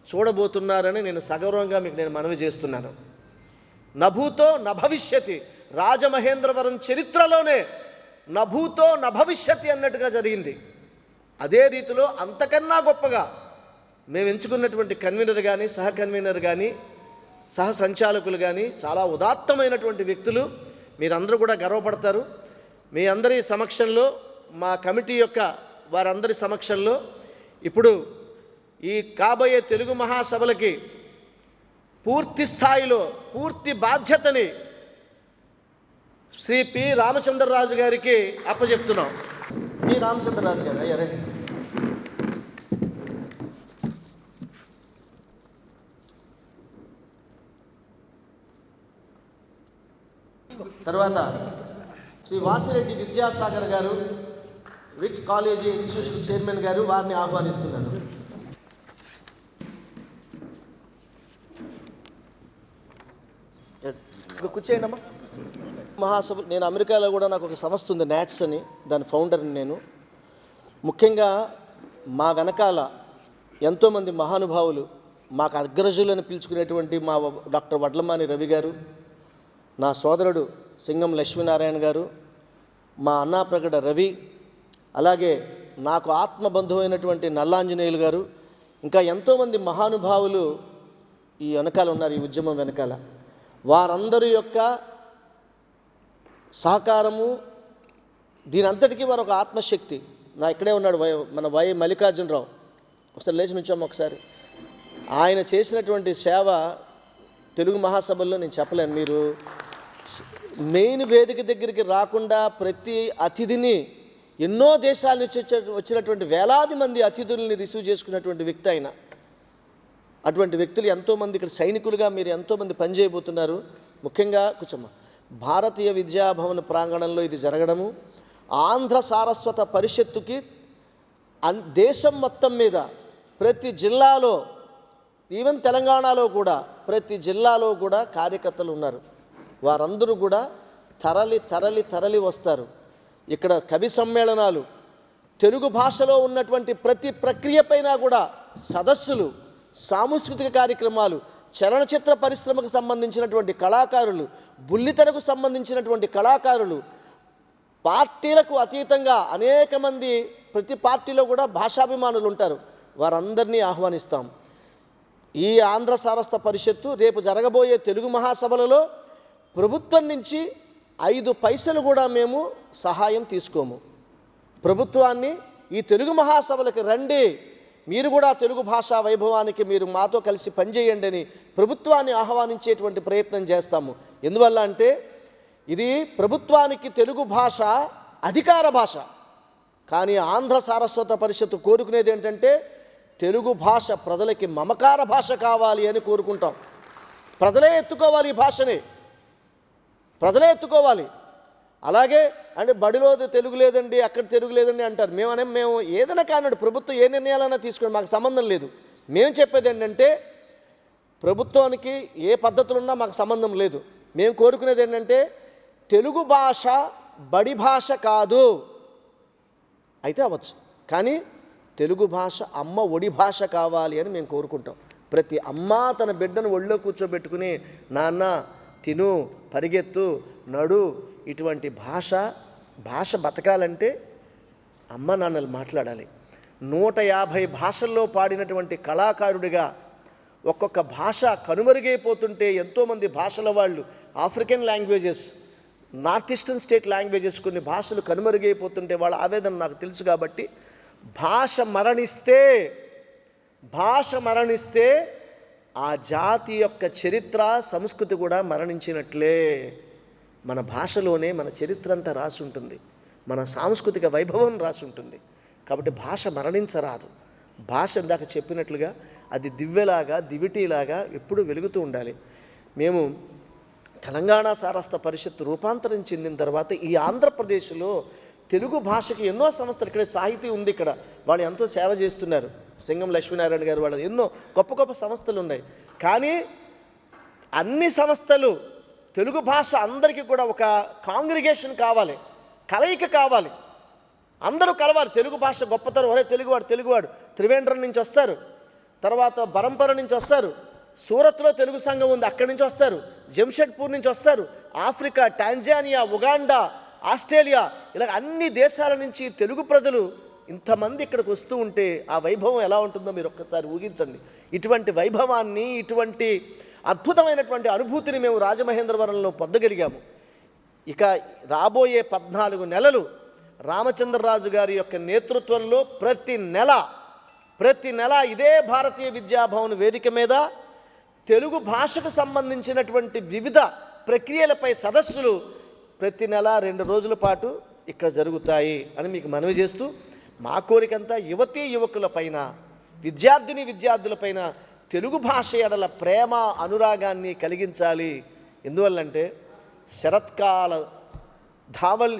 చూడబోతున్నారని నేను సగౌరవంగా మీకు నేను మనవి చేస్తున్నాను. నభూతో నభవిష్యతి, రాజమహేంద్రవరం చరిత్రలోనే నభూతో నభవిష్యతి అన్నట్టుగా జరిగింది. అదే రీతిలో అంతకన్నా గొప్పగా మేము ఎంచుకున్నటువంటి కన్వీనర్ కానీ, సహ కన్వీనర్ కానీ, సహ సంచాలకులు కానీ చాలా ఉదాత్తమైనటువంటి వ్యక్తులు. మీరందరూ కూడా గర్వపడతారు. మీ అందరి సమక్షంలో, మా కమిటీ యొక్క వారందరి సమక్షంలో ఇప్పుడు ఈ కాబోయే తెలుగు మహాసభలకి పూర్తి స్థాయిలో పూర్తి బాధ్యతని శ్రీ పి రామచంద్రరాజు గారికి అప్పచెప్తున్నాం. పి రామచంద్రరాజు గారు అయ్యారే. తర్వాత శ్రీ వాసిరెడ్డి విద్యాసాగర్ గారు, విట్ కాలేజీ ఇన్స్టిట్యూషన్ చైర్మన్ గారు, వారిని ఆహ్వానిస్తున్నాను. కూర్చేయండి అమ్మా. మహాసభ, నేను అమెరికాలో కూడా నాకు ఒక సంస్థ ఉంది, నాట్స్ అని, దాని ఫౌండర్ని నేను. ముఖ్యంగా మా వెనకాల ఎంతోమంది మహానుభావులు, మాకు అగ్రజులను పిలుచుకునేటువంటి మా డాక్టర్ వడ్లమాని రవి గారు, నా సోదరుడు సింగం లక్ష్మీనారాయణ గారు, మా అన్నాప్రగడ రవి, అలాగే నాకు ఆత్మబంధువైనటువంటి నల్లాంజనేయులు గారు, ఇంకా ఎంతోమంది మహానుభావులు ఈ వెనకాల ఉన్నారు, ఈ ఉద్యమం వెనకాల. వారందరి యొక్క సహకారము, దీని అంతటికీ వారు ఒక ఆత్మశక్తి. నా ఇక్కడే ఉన్నాడు మన వై మల్లికార్జునరావు, ఒకసారి లేచి నుంచోమ్మ ఒకసారి. ఆయన చేసినటువంటి సేవ తెలుగు మహాసభల్లో నేను చెప్పలేను. మీరు మెయిన్ వేదిక దగ్గరికి రాకుండా ప్రతి అతిథిని, ఎన్నో దేశాల నుంచి వచ్చినటువంటి వేలాది మంది అతిథుల్ని రిసీవ్ చేసుకున్నటువంటి వ్యక్తి ఆయన. అటువంటి వ్యక్తులు ఎంతోమంది ఇక్కడ సైనికులుగా మీరు ఎంతోమంది పనిచేయబోతున్నారు. ముఖ్యంగా కూర్చోమ్మ, భారతీయ విద్యాభవన్ ప్రాంగణంలో ఇది జరగడము, ఆంధ్ర సారస్వత పరిషత్తుకి దేశం మొత్తం మీద ప్రతి జిల్లాలో, ఈవెన్ తెలంగాణలో కూడా ప్రతి జిల్లాలో కూడా కార్యకర్తలు ఉన్నారు. వారందరూ కూడా తరలి తరలి తరలి వస్తారు. ఇక్కడ కవి సమ్మేళనాలు, తెలుగు భాషలో ఉన్నటువంటి ప్రతి ప్రక్రియ పైన కూడా సదస్సులు, సాంస్కృతిక కార్యక్రమాలు, చలనచిత్ర పరిశ్రమకు సంబంధించినటువంటి కళాకారులు, బుల్లితెరకు సంబంధించినటువంటి కళాకారులు, పార్టీలకు అతీతంగా అనేక మంది, ప్రతి పార్టీలో కూడా భాషాభిమానులు ఉంటారు. వారందరినీ ఆహ్వానిస్తాం. ఈ ఆంధ్ర సారస్వత పరిషత్తు రేపు జరగబోయే తెలుగు మహాసభలలో ప్రభుత్వం నుంచి 5 పైసలు కూడా మేము సహాయం తీసుకోము. ప్రభుత్వాన్ని ఈ తెలుగు మహాసభలకు రండి, మీరు కూడా తెలుగు భాషా వైభవానికి మీరు మాతో కలిసి పనిచేయండి అని ప్రభుత్వాన్ని ఆహ్వానించేటువంటి ప్రయత్నం చేస్తాము. ఎందువల్ల అంటే ఇది ప్రభుత్వానికి తెలుగు భాష అధికార భాష. కానీ ఆంధ్ర సారస్వత పరిషత్తు కోరుకునేది ఏంటంటే తెలుగు భాష ప్రజలకి మమకార భాష కావాలి అని కోరుకుంటాం. ప్రజలే ఎత్తుకోవాలి, ఈ భాషని ప్రజలే ఎత్తుకోవాలి. అలాగే అంటే బడిలో తెలుగు లేదండి, అక్కడ తెలుగు లేదండి అంటారు. మేము ఏదైనా కానివ్వండి, ప్రభుత్వం ఏ నిర్ణయాలైనా తీసుకోండి, మాకు సంబంధం లేదు. మేము చెప్పేది ఏంటంటే ప్రభుత్వానికి ఏ పద్ధతులున్నా మాకు సంబంధం లేదు. మేము కోరుకునేది ఏంటంటే తెలుగు భాష బడి భాష కాదు, అయితే అవ్వచ్చు, కానీ తెలుగు భాష అమ్మ ఒడి భాష కావాలి అని మేము కోరుకుంటాం. ప్రతి అమ్మ తన బిడ్డను ఒళ్ళో కూర్చోబెట్టుకుని నాన్న తిను, పరిగెత్తు, నడు, ఇటువంటి భాష బతకాలంటే అమ్మ నాన్నలు మాట్లాడాలి. 150 భాషల్లో పాడినటువంటి కళాకారుడిగా ఒక్కొక్క భాష కనుమరుగైపోతుంటే, ఎంతోమంది భాషల వాళ్ళు, African languages, north eastern state languages, కొన్ని భాషలు కనుమరుగైపోతుంటే వాళ్ళ ఆవేదన నాకు తెలుసు. కాబట్టి భాష మరణిస్తే ఆ జాతి యొక్క చరిత్ర, సంస్కృతి కూడా మరణించినట్లే. మన భాషలోనే మన చరిత్ర అంతా రాసి ఉంటుంది, మన సాంస్కృతిక వైభవం రాసి ఉంటుంది. కాబట్టి భాష మరణించరాదు. భాష ఇందాక చెప్పినట్లుగా అది దివ్యలాగా, దివిటీలాగా ఎప్పుడూ వెలుగుతూ ఉండాలి. మేము తెలంగాణ సారస్వత పరిషత్తు రూపాంతరం చెందిన తర్వాత ఈ ఆంధ్రప్రదేశ్లో తెలుగు భాషకి ఎన్నో సంస్థలు, ఇక్కడ సాహితీ ఉంది, ఇక్కడ వాళ్ళు ఎంతో సేవ చేస్తున్నారు. సింగం లక్ష్మీనారాయణ గారు, వాళ్ళు ఎన్నో గొప్ప గొప్ప సంస్థలు ఉన్నాయి. కానీ అన్ని సంస్థలు తెలుగు భాష అందరికీ కూడా ఒక కాంగ్రిగేషన్ కావాలి, కలయిక కావాలి, అందరూ కలవాలి. తెలుగు భాష గొప్పతనం, ఒరే తెలుగువాడు త్రివేంద్రం నుంచి వస్తారు, తర్వాత బరంపురం నుంచి వస్తారు, సూరత్లో తెలుగు సంఘం ఉంది, అక్కడి నుంచి వస్తారు, జంషెడ్పూర్ నుంచి వస్తారు, ఆఫ్రికా, టాంజానియా, ఉగాండా, ఆస్ట్రేలియా, ఇలా అన్ని దేశాల నుంచి తెలుగు ప్రజలు ఇంతమంది ఇక్కడికి వస్తూ ఉంటే ఆ వైభవం ఎలా ఉంటుందో మీరు ఒక్కసారి ఊహించండి. ఇటువంటి వైభవాన్ని, ఇటువంటి అద్భుతమైనటువంటి అనుభూతిని మేము రాజమహేంద్రవరంలో పొందగలిగాము. ఇక రాబోయే 14 నెలలు రామచంద్రరాజు గారి యొక్క నేతృత్వంలో ప్రతి నెల ఇదే భారతీయ విద్యాభవన్ వేదిక మీద తెలుగు భాషకు సంబంధించినటువంటి వివిధ ప్రక్రియలపై సదస్సులు ప్రతి నెల 2 రోజుల పాటు ఇక్కడ జరుగుతాయి అని మీకు మనవి చేస్తూ, మా కోరికంతా యువతీ యువకులపైన, విద్యార్థులపైన తెలుగు భాష ఎడల ప్రేమ, అనురాగాన్ని కలిగించాలి. ఎందువల్లంటే శరత్కాల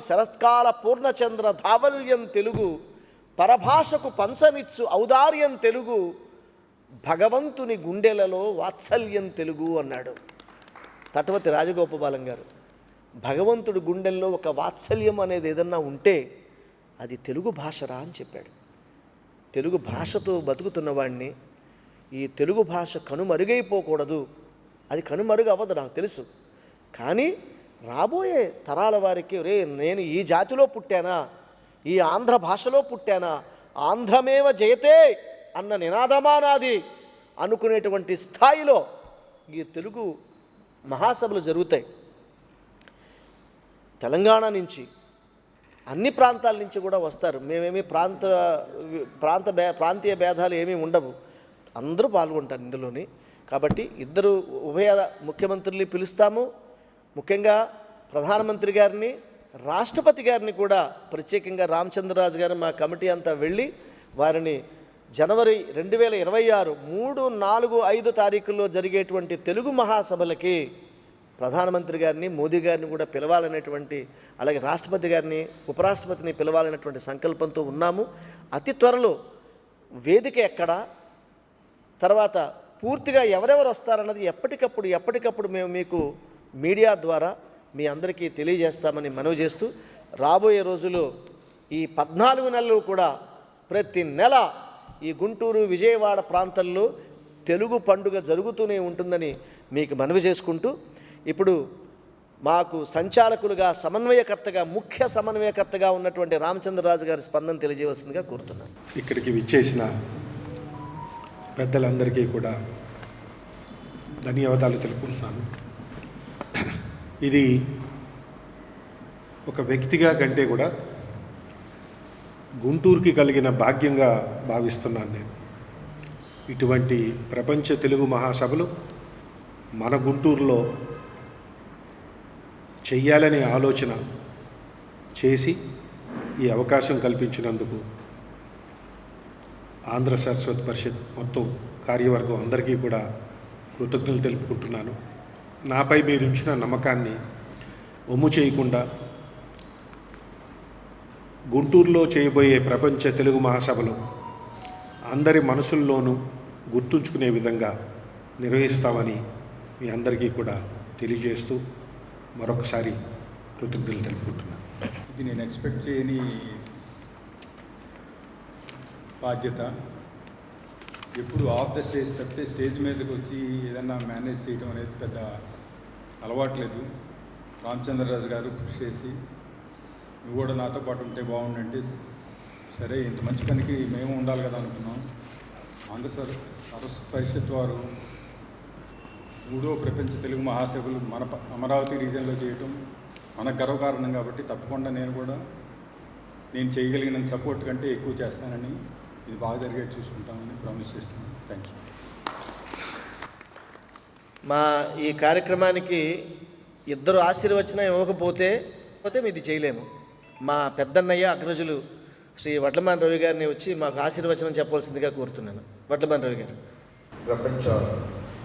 శరత్కాల పూర్ణచంద్ర ధావల్యం తెలుగు, పరభాషకు పంచనిచ్చు ఔదార్యం తెలుగు, భగవంతుని గుండెలలో వాత్సల్యం తెలుగు అన్నాడు తటవర్తి రాజగోపాలం గారు. భగవంతుడి గుండెల్లో ఒక వాత్సల్యం అనేది ఏదన్నా ఉంటే అది తెలుగు భాషరా అని చెప్పాడు. తెలుగు భాషతో బతుకుతున్నవాడిని ఈ తెలుగు భాష కనుమరుగైపోకూడదు. అది కనుమరుగు అవ్వదు నాకు తెలుసు. కానీ రాబోయే తరాల వారికి నేను ఈ జాతిలో పుట్టానా, ఈ ఆంధ్ర భాషలో పుట్టానా, ఆంధ్రమేవ జయతే అన్న నినాదమా నాది అనుకునేటువంటి స్థాయిలో ఈ తెలుగు మహాసభలు జరుగుతాయి. తెలంగాణ నుంచి అన్ని ప్రాంతాల నుంచి కూడా వస్తారు. మేమేమి ప్రాంతీయ భేదాలు ఏమీ ఉండవు, అందరూ పాల్గొంటారు ఇందులోని. కాబట్టి ఇద్దరు ఉభయ ముఖ్యమంత్రుల్ని పిలుస్తాము. ముఖ్యంగా ప్రధానమంత్రి గారిని, రాష్ట్రపతి గారిని కూడా ప్రత్యేకంగా రామచంద్రరాజు గారు మా కమిటీ అంతా వెళ్ళి వారిని జనవరి 2026 3, 4, 5 తారీఖుల్లో జరిగేటువంటి తెలుగు మహాసభలకి ప్రధానమంత్రి గారిని, మోదీ గారిని కూడా పిలవాలనేటువంటి, అలాగే రాష్ట్రపతి గారిని, ఉపరాష్ట్రపతిని పిలవాలనేటువంటి సంకల్పంతో ఉన్నాము. అతి త్వరలో వేదిక ఎక్కడ, తర్వాత పూర్తిగా ఎవరెవరు వస్తారన్నది ఎప్పటికప్పుడు మేము మీకు మీడియా ద్వారా మీ అందరికీ తెలియజేస్తామని మనవి చేస్తూ, రాబోయే రోజుల్లో ఈ 14 నెలలు కూడా ప్రతి నెల ఈ గుంటూరు, విజయవాడ ప్రాంతాల్లో తెలుగు పండుగ జరుగుతూనే ఉంటుందని మీకు మనవి చేసుకుంటూ, ఇప్పుడు మాకు సంచాలకులుగా, ముఖ్య సమన్వయకర్తగా ఉన్నటువంటి రామచంద్రరాజు గారి స్పందన తెలియజేయవలసిందిగా కోరుతున్నాను. ఇక్కడికి విచ్చేసిన పెద్దలందరికీ కూడా ధన్యవాదాలు తెలుపుకుంటున్నాను. ఇది ఒక వ్యక్తిగా కంటే కూడా గుంటూరుకి కలిగిన భాగ్యంగా భావిస్తున్నాను నేను. ఇటువంటి ప్రపంచ తెలుగు మహాసభలు మన గుంటూరులో చెయ్యాలనే ఆలోచన చేసి ఈ అవకాశం కల్పించినందుకు ఆంధ్ర సరస్వతి పరిషత్ మొత్తం కార్యవర్గం అందరికీ కూడా కృతజ్ఞతలు తెలుపుకుంటున్నాను. నాపై మీరు ఉంచిన నమ్మకాన్ని ఒమ్ము చేయకుండా గుంటూరులో చేయబోయే ప్రపంచ తెలుగు మహాసభలు అందరి మనసుల్లోనూ గుర్తుంచుకునే విధంగా నిర్వహిస్తామని మీ అందరికీ కూడా తెలియజేస్తూ మరొకసారి కృతజ్ఞతలు తెలుపుకుంటున్నాను. ఇది నేను ఎక్స్పెక్ట్ చేయని బాధ్యత. ఎప్పుడు ఆఫ్ ద స్టేజ్ తప్పితే స్టేజ్ మీదకి వచ్చి ఏదన్నా మేనేజ్ చేయడం అనేది పెద్ద అలవాట్లేదు. రామచంద్రరాజు గారు కృషి చేసి నువ్వు కూడా నాతో పాటు ఉంటే బాగుండంటే, సరే ఇంత మంచి పనికి మేము ఉండాలి కదా అనుకున్నాం. ఆంధ్ర సరస్వతి పరిషత్ వారు 3వ ప్రపంచ తెలుగు మహాసభలు మన అమరావతి రీజియన్లో చేయటం మనకు గర్వకారణం. కాబట్టి తప్పకుండా నేను చేయగలిగిన సపోర్ట్ కంటే ఎక్కువ చేస్తానని, ఇది బాగా జరిగేది చూసుకుంటామని ప్రామిస్ చేస్తున్నాను. Thank you. మా ఈ కార్యక్రమానికి ఇద్దరు ఆశీర్వచనం ఇవ్వకపోతే ఇది చేయలేము. మా పెద్దన్నయ్య అగ్రజులు శ్రీ వడ్లమాన్ రవి గారిని వచ్చి మాకు ఆశీర్వచనం చెప్పవలసిందిగా కోరుతున్నాను. వడ్లమాన్ రవి గారు. ప్రపంచ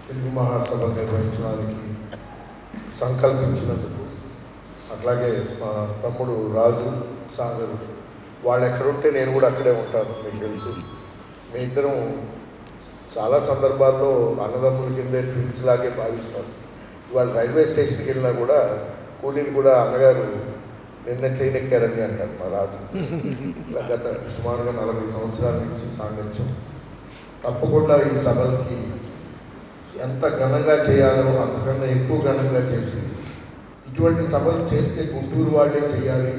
తెలుగు మహాసభ నిర్వహించడానికి సంకల్పించినందుకు, అట్లాగే మా తమ్ముడు రాజు సాగర్ వాళ్ళు ఎక్కడుంటే నేను కూడా అక్కడే ఉంటాను. మీకు తెలుసు, మీ ఇద్దరం చాలా సందర్భాల్లో అన్నదమ్ముల కిందే ట్విన్స్ లాగే భావిస్తారు. ఇవాళ రైల్వే స్టేషన్కి వెళ్ళినా కూడా కూలీలు కూడా అన్నగారు నిన్న ట్రైన్ ఎక్కారని అంటారు మా రాజు. గత సుమారుగా 40 సంవత్సరాల నుంచి సాంగత్యం. తప్పకుండా ఈ సభలకి ఎంత ఘనంగా చేయాలో అంతకన్నా ఎక్కువ ఘనంగా చేసి, ఇటువంటి సభలు చేస్తే గుంటూరు వాళ్ళే చేయాలి,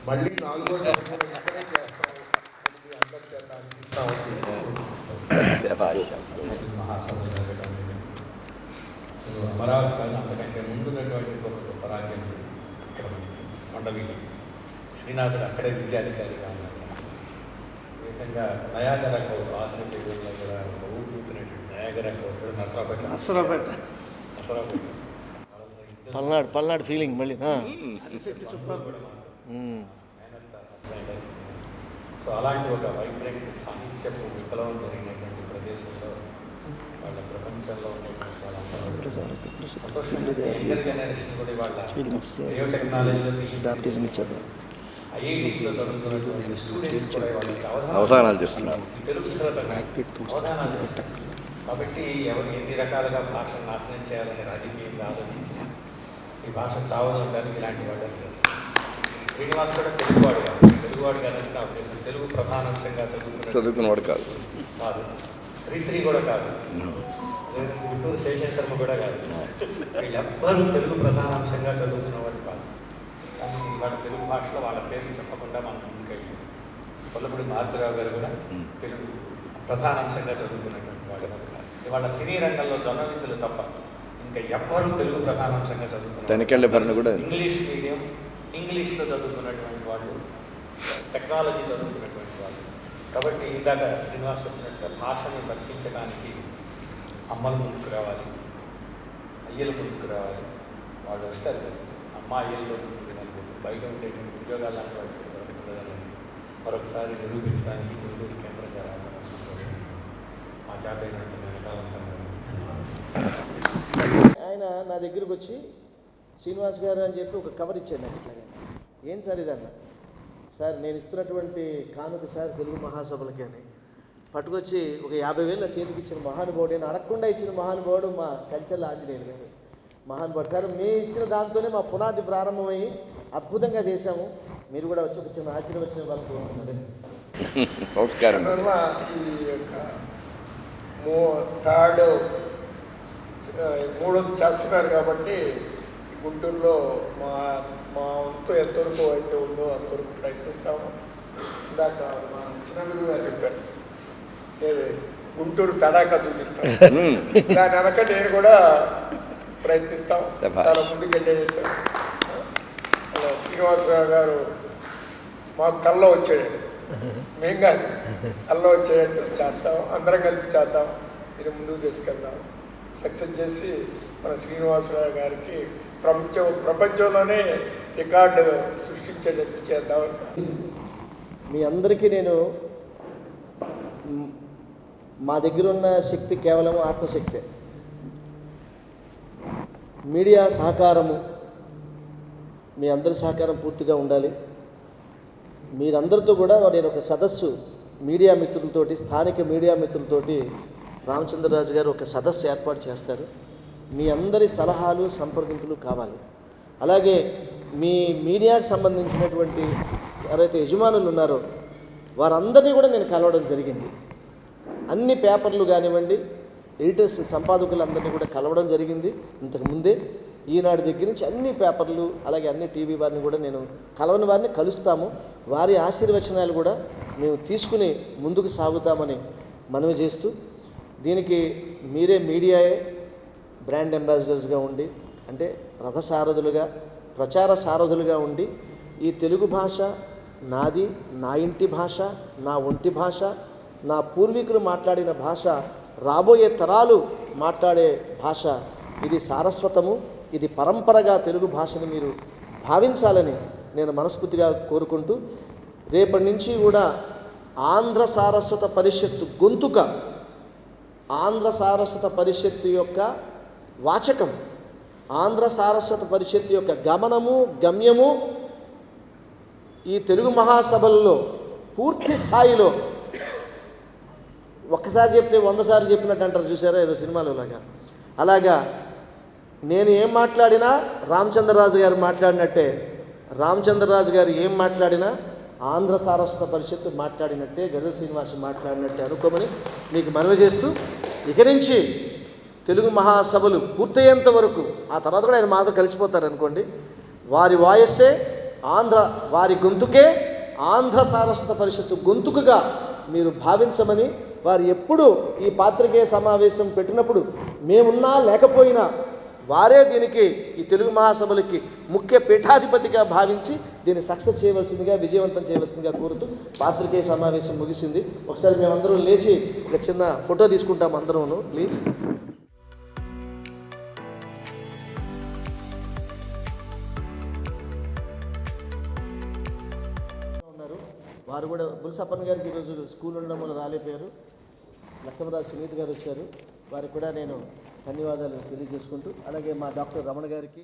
మళ్ళీ 4వ సంవత్సరం ఇక్కడే చేస్తాం అని అందరి చేత అనిపిస్తామని మహాసభ జరగడం అమరావతి కానీ అంతకంటే ముందున్నటువంటి గొప్ప రాజ్యం ఇక్కడ మండవీలు శ్రీనాథుడు అక్కడే విద్యాధికారిగా ఉన్నారు. విధంగా నయాగర కోట ఆధునిక యుగంలో కూడా ఒక ఊపినటువంటి నయాగర కోట నసరాపేట పల్నాడు ఫీలింగ్ మళ్ళీ. సో అలాంటి ఒక వైబ్రెంట్ సాహిత్యపు విప్లవం జరిగినటువంటి ప్రదేశంలో వాళ్ళ ప్రపంచంలో ఉన్నటువంటి వాళ్ళందరూ సంతోషంగా యంగర్ జనరేషన్ కూడా వాళ్ళ బయో టెక్నాలజీలో ఐఐటీస్లో చదువుతున్నటువంటి స్టూడెంట్స్ కూడా వాళ్ళకి అవధానాలు చేస్తున్నారు. తెలుగు అవధానాలు చేస్తున్నారు. కాబట్టి ఎవరు ఎన్ని రకాలుగా భాషను నాశనం చేయాలని రాజకీయంగా ఆలోచించి ఈ భాష చావడానికి ఇలాంటి వాళ్ళకి తెలుసు. శ్రీనివాస్ కూడా తెలుగువాడు కాదని నా ఉద్దేశం. తెలుగు ప్రధానాంశంగా చదువుకున్నవాడు కాదు. శ్రీశ్రీ కూడా కాదు, గుంటూరు శేషన్ శర్మ కూడా కాదు. వీళ్ళెవ్వరూ తెలుగు ప్రధానాంశంగా చదువుకున్నవాడు కాదు. కానీ వాళ్ళ తెలుగు భాషలో వాళ్ళ పేర్లు చెప్పకుండా మనం ముందుకెళ్ళి కొల్లపూడి మారుతిరావు గారు కూడా తెలుగు ప్రధానాంశంగా చదువుకున్నటువంటి వాడు కాదు. వాళ్ళ సినీ రంగంలో జొన్నవిందులు తప్ప ఇంకా ఎవ్వరూ తెలుగు ప్రధానాంశంగా చదువుకున్నారు. ఇంగ్లీష్ మీడియం, ఇంగ్లీష్లో చదువుకున్నటువంటి వాళ్ళు, టెక్నాలజీ చదువుకున్నటువంటి వాళ్ళు. కాబట్టి ఇందాక శ్రీనివాస్ చెప్పినట్టుగా భాషని బతికించడానికి అమ్మలు ముందుకు రావాలి, అయ్యలు ముందుకు రావాలి. వాళ్ళు వస్తారు, అమ్మ అయ్యలతో ముందుకు నలుగుతుంది. బయట ఉండేటువంటి ఉద్యోగాలు లాంటి వాటికి బతుకుతుందని మరొకసారి నిరూపించడానికి గుంటూరు కేంద్రంగా రావాలని మా చేతైనంత వెనకాల ఉంటాను. ఆయన నా దగ్గరకు వచ్చి శ్రీనివాస్ గారు అని చెప్పి ఒక కవర్ ఇచ్చాడు నాకు. ఇట్లాగా ఏం సార్ ఇదన్న? సార్ నేను ఇస్తున్నటువంటి కానుక సార్ తెలుగు మహాసభలకి అని పట్టుకొచ్చి ఒక 50,000 చేతికి ఇచ్చిన మహానుభావుడు, నేను అడగకుండా ఇచ్చిన మహానుభావుడు మా కంచెల ఆంజనేయులు గారు. మహానుభావుడు సార్, మీ ఇచ్చిన దాంతోనే మా పునాది ప్రారంభమయ్యి అద్భుతంగా చేశాము. మీరు కూడా వచ్చి ఒక చిన్న ఆశీర్వచనం వాళ్ళకి సంస్కారం. ఈ యొక్క మూడోది చేస్తున్నారు కాబట్టి గుంటూరులో మా వంతు ఎంతవరకు అయితే ఉందో అంతవరకు ప్రయత్నిస్తాము. ఇందాక మా చిన్నగురు గారు చెప్పారు, లేదు గుంటూరు తడాకా చూపిస్తాను, దాని వెనక నేను కూడా ప్రయత్నిస్తాం. చాలా ముందుకు వెళ్ళేది. శ్రీనివాసరావు గారు మాకు కల్లో వచ్చేయండి, మేం కాదు కల్లో వచ్చేయండి, చేస్తాం, అందరం కలిసి చేద్దాం, ఇది ముందుకు తీసుకెళ్దాం, సక్సెస్ చేసి మన శ్రీనివాసరావు గారికి ప్రపంచంలోనే రికార్డు సృష్టించేటట్టు చేద్దామని. మీ అందరికీ నేను మా దగ్గర ఉన్న శక్తి కేవలం ఆత్మశక్తే. మీడియా సహకారము, మీ అందరి సహకారం పూర్తిగా ఉండాలి. మీరందరితో కూడా నేను ఒక సదస్సు మీడియా మిత్రులతోటి, స్థానిక మీడియా మిత్రులతోటి రామచంద్రరాజు గారు ఒక సదస్సు ఏర్పాటు చేస్తారు. మీ అందరి సలహాలు సంప్రదింపులు కావాలి. అలాగే మీ మీడియాకు సంబంధించినటువంటి ఎవరైతే యజమానులు ఉన్నారో వారందరినీ కూడా నేను కలవడం జరిగింది. అన్ని పేపర్లు కానివ్వండి, ఎడిటర్స్, సంపాదకులందరినీ కూడా కలవడం జరిగింది ఇంతకుముందే. ఈనాడు దగ్గర నుంచి అన్ని పేపర్లు, అలాగే అన్ని టీవీ వారిని కూడా నేను కలవని వారిని కలుస్తాము. వారి ఆశీర్వచనాలు కూడా మేము తీసుకుని ముందుకు సాగుతామని మనవి చేస్తూ, దీనికి మీరే మీడియాయే బ్రాండ్ అంబాసిడర్స్గా ఉండి, అంటే రథసారథులుగా, ప్రచార సారథులుగా ఉండి, ఈ తెలుగు భాష నాది, నా ఇంటి భాష, నా ఒంటి భాష, నా పూర్వీకులు మాట్లాడిన భాష, రాబోయే తరాలు మాట్లాడే భాష, ఇది సారస్వతము, ఇది పరంపరగా తెలుగు భాషను మీరు భావించాలని నేను మనస్ఫూర్తిగా కోరుకుంటూ, రేపటి నుంచి కూడా ఆంధ్ర సారస్వత పరిషత్తు గొంతుక, ఆంధ్ర సారస్వత పరిషత్తు యొక్క వాచకం, ఆంధ్ర సారస్వత పరిషత్తు యొక్క గమనము, గమ్యము ఈ తెలుగు మహాసభల్లో పూర్తి స్థాయిలో ఒక్కసారి చెప్తే 100 సార్లు చెప్పినట్టు అంటారు చూసారా, ఏదో సినిమాలో లాగా. అలాగా నేను ఏం మాట్లాడినా రామచంద్రరాజు గారు మాట్లాడినట్టే, రామచంద్రరాజు గారు ఏం మాట్లాడినా ఆంధ్ర సారస్వత పరిషత్తు మాట్లాడినట్టే, గజల్ శ్రీనివాస్ మాట్లాడినట్టే అనుకోమని మీకు మనవి చేస్తూ, ఇక నుంచి తెలుగు మహాసభలు పూర్తయ్యేంత వరకు, ఆ తర్వాత కూడా ఆయన మాతో కలిసిపోతారు అనుకోండి, వారి వాయస్సే వారి గొంతుకే ఆంధ్ర సారస్వత పరిషత్తు గొంతుకుగా మీరు భావించమని, వారు ఎప్పుడు ఈ పాత్రికేయ సమావేశం పెట్టినప్పుడు మేమున్నా లేకపోయినా వారే దీనికి, ఈ తెలుగు మహాసభలకి ముఖ్య పీఠాధిపతిగా భావించి దీన్ని సక్సెస్ చేయవలసిందిగా, విజయవంతం చేయవలసిందిగా కోరుతూ పాత్రికేయ సమావేశం ముగిసింది. ఒకసారి మేమందరం లేచి ఒక చిన్న ఫోటో తీసుకుంటాం అందరూ, ప్లీజ్. వారు కూడా బుల్సప్పన్ గారికి ఈరోజు స్కూల్ ఉండడం వల్ల రాలేకపోయారు. లక్ష్మణరాజు సునీత్ గారు వచ్చారు. వారికి కూడా నేను ధన్యవాదాలు తెలియజేసుకుంటూ, అలాగే మా డాక్టర్ రమణ గారికి